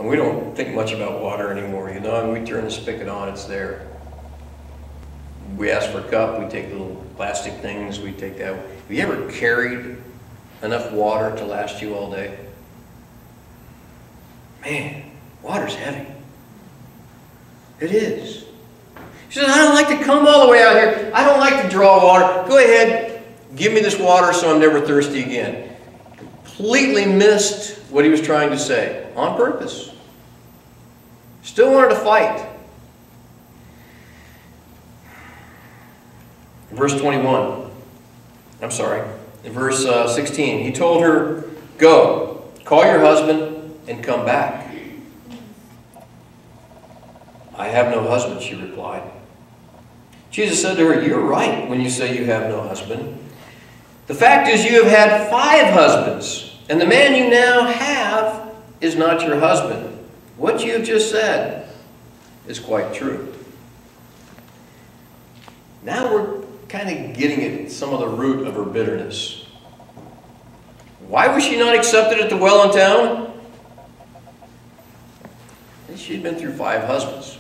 And we don't think much about water anymore, you know. And we turn the spigot on, it's there. We ask for a cup, we take little plastic things, we take that. Have you ever carried enough water to last you all day? Man, water's heavy. It is. She says, I don't like to come all the way out here. I don't like to draw water. Go ahead, give me this water so I'm never thirsty again. Completely missed what he was trying to say on purpose. Still wanted to fight. Verse 21. I'm sorry. In verse 16, he told her, go, call your husband and come back. I have no husband, she replied. Jesus said to her, you're right when you say you have no husband. The fact is you have had 5 husbands, and the man you now have is not your husband. What you have just said is quite true. Now we're kind of getting at some of the root of her bitterness. Why was she not accepted at the well in town? She'd been through 5 husbands.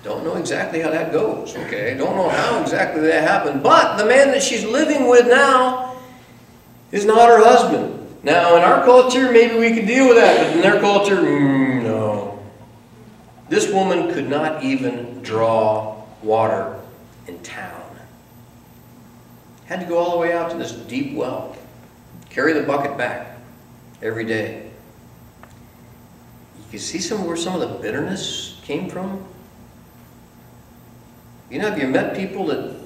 Don't know exactly how that goes, okay? Don't know how exactly that happened. But the man that she's living with now is not her husband. Now, in our culture, maybe we could deal with that, but in their culture, no. This woman could not even draw water in town. Had to go all the way out to this deep well. Carry the bucket back every day. You can see where some of the bitterness came from? You know, have you met people that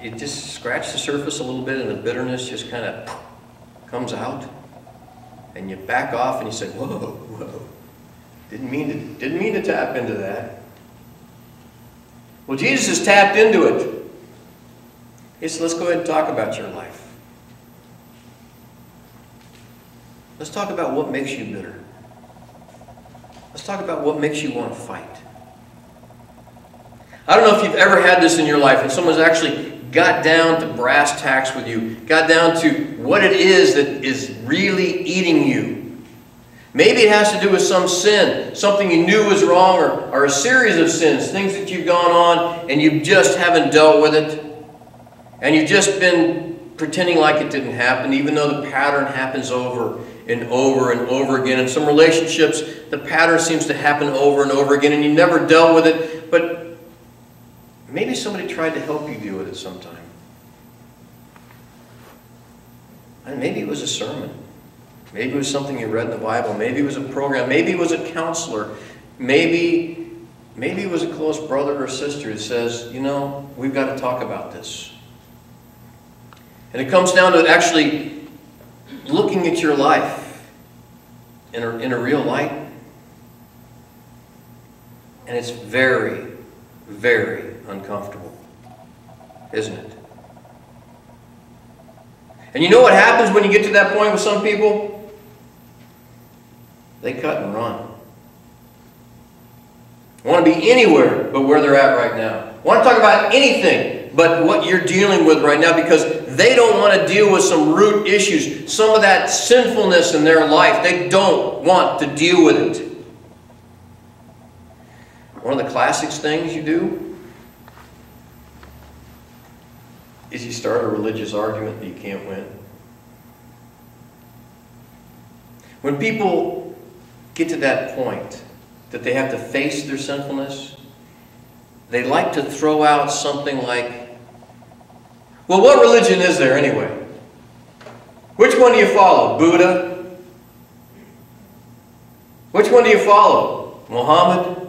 you just scratch the surface a little bit and the bitterness just kind of comes out? And you back off and you say, whoa, whoa. Didn't mean to tap into that. Well, Jesus has tapped into it. He said, let's go ahead and talk about your life. Let's talk about what makes you bitter. Let's talk about what makes you want to fight. I don't know if you've ever had this in your life and someone's actually got down to brass tacks with you, got down to what it is that is really eating you. Maybe it has to do with some sin, something you knew was wrong, or a series of sins, things that you've gone on and you just haven't dealt with it. And you've just been pretending like it didn't happen, even though the pattern happens over and over and over again. In some relationships, the pattern seems to happen over and over again, and you never dealt with it, but maybe somebody tried to help you deal with it sometime. And maybe it was a sermon. Maybe it was something you read in the Bible. Maybe it was a program. Maybe it was a counselor. Maybe it was a close brother or sister who says, you know, we've got to talk about this. And it comes down to actually looking at your life in a real light. And it's very, very uncomfortable, isn't it? And you know what happens when you get to that point with some people? They cut and run. Want to be anywhere but where they're at right now. Want to talk about anything but what you're dealing with right now, because they don't want to deal with some root issues, some of that sinfulness in their life. They don't want to deal with it. One of the classic things you do is you start a religious argument that you can't win. When people get to that point that they have to face their sinfulness, they like to throw out something like, well, what religion is there anyway? Which one do you follow? Buddha? Which one do you follow? Muhammad?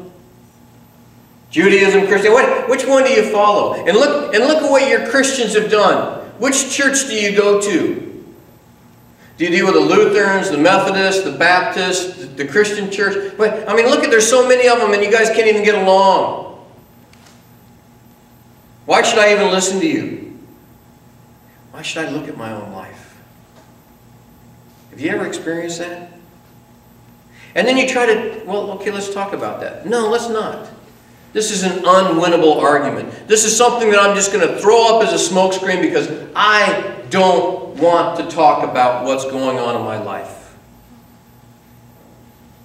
Judaism, Christianity? Which one do you follow? And look at what your Christians have done. Which church do you go to? Do you deal with the Lutherans, the Methodists, the Baptists, the Christian church? But I mean, look at, there's so many of them and you guys can't even get along. Why should I even listen to you? Why should I look at my own life? Have you ever experienced that? And then you try to, well, okay, let's talk about that. No, let's not. This is an unwinnable argument. This is something that I'm just going to throw up as a smokescreen because I don't want to talk about what's going on in my life.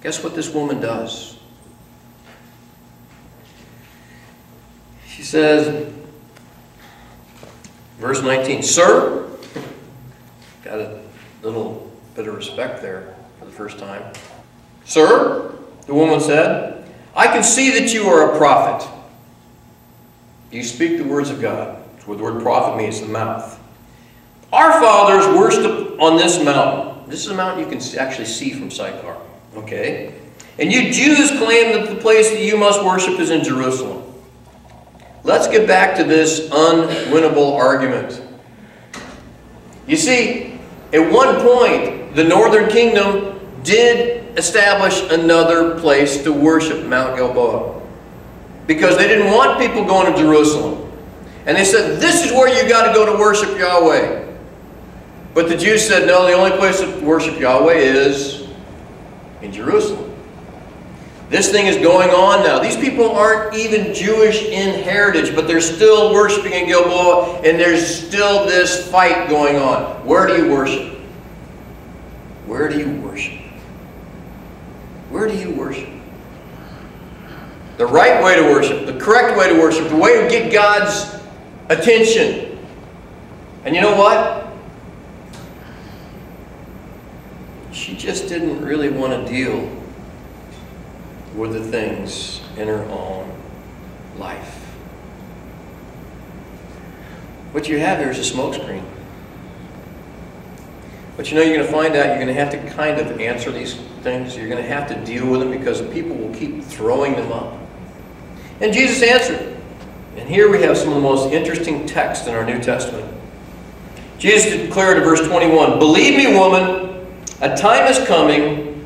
Guess what this woman does? She says, verse 19, "Sir," got a little bit of respect there for the first time. "Sir," the woman said, "I can see that you are a prophet. You speak the words of God." That's what the word prophet means, the mouth. "Our fathers worshipped on this mountain." This is a mountain you can actually see from Sychar. Okay? "And you Jews claim that the place that you must worship is in Jerusalem." Let's get back to this unwinnable argument. You see, at one point, the northern kingdom did establish another place to worship, Mount Gilboa, because they didn't want people going to Jerusalem. And they said, "This is where you got to go to worship Yahweh." But the Jews said, "No, the only place to worship Yahweh is in Jerusalem." This thing is going on now. These people aren't even Jewish in heritage, but they're still worshiping in Gilboa, and there's still this fight going on. Where do you worship? Where do you worship? Where do you worship? The right way to worship, the correct way to worship, the way to get God's attention. And you know what? She just didn't really want to deal with the things in her own life. What you have here is a smokescreen. But you know, you're going to find out you're going to have to kind of answer these things. You're going to have to deal with them because people will keep throwing them up. And Jesus answered. And here we have some of the most interesting texts in our New Testament. Jesus declared in verse 21, "Believe me, woman, a time is coming."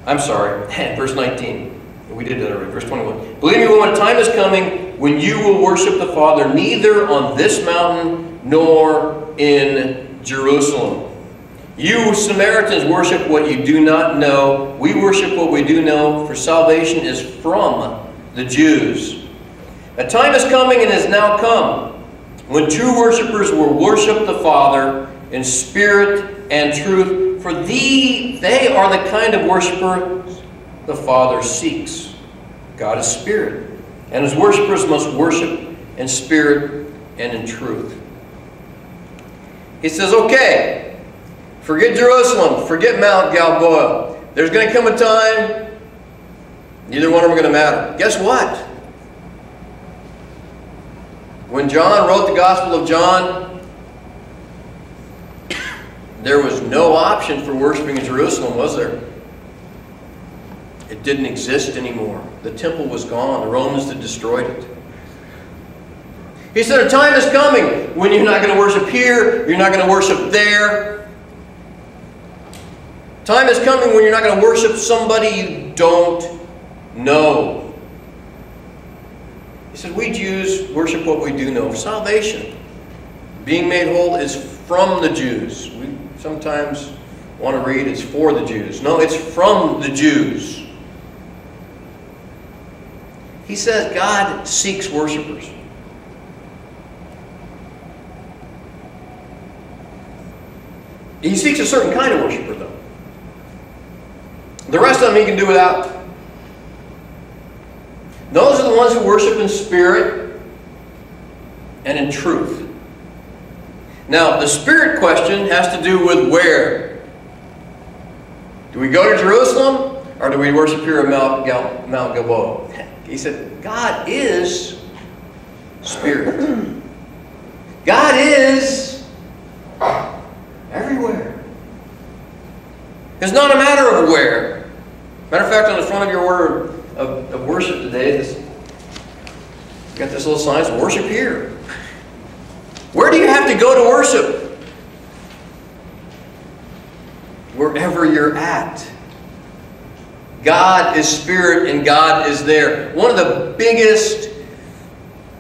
Verse 19. We did that already. Verse 21. "Believe me, woman, a time is coming when you will worship the Father neither on this mountain nor in Jerusalem. You Samaritans worship what you do not know. We worship what we do know, for salvation is from the Jews. A time is coming and has now come when true worshipers will worship the Father in spirit and truth, for they are the kind of worshipers the Father seeks. God is spirit, and his worshipers must worship in spirit and in truth." He says, okay, forget Jerusalem, forget Mount Gilboa. There's going to come a time, neither one of them are going to matter. Guess what? When John wrote the Gospel of John, there was no option for worshiping in Jerusalem, was there? It didn't exist anymore. The temple was gone. The Romans had destroyed it. He said, a time is coming when you're not going to worship here, you're not going to worship there. Time is coming when you're not going to worship somebody you don't know. He said, we Jews worship what we do know. Salvation, being made whole, is from the Jews. We sometimes want to read it's for the Jews. No, it's from the Jews. He says God seeks worshipers. He seeks a certain kind of worshiper, though. The rest of them he can do without. Those are the ones who worship in spirit and in truth. Now, the spirit question has to do with where. Do we go to Jerusalem, or do we worship here at Mount Gilboa? He said, God is spirit. God is everywhere. It's not a matter of where. Matter of fact, on the front of your order of worship today, you got this little sign, says, worship here. Where do you have to go to worship? Wherever you're at. God is spirit and God is there. One of the biggest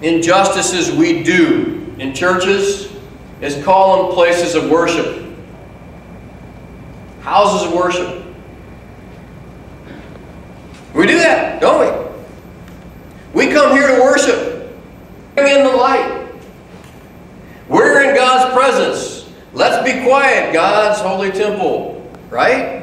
injustices we do in churches is call them places of worship. Houses of worship. We do that, don't we? We come here to worship. Bring in the light. We're in God's presence. Let's be quiet, God's holy temple. Right?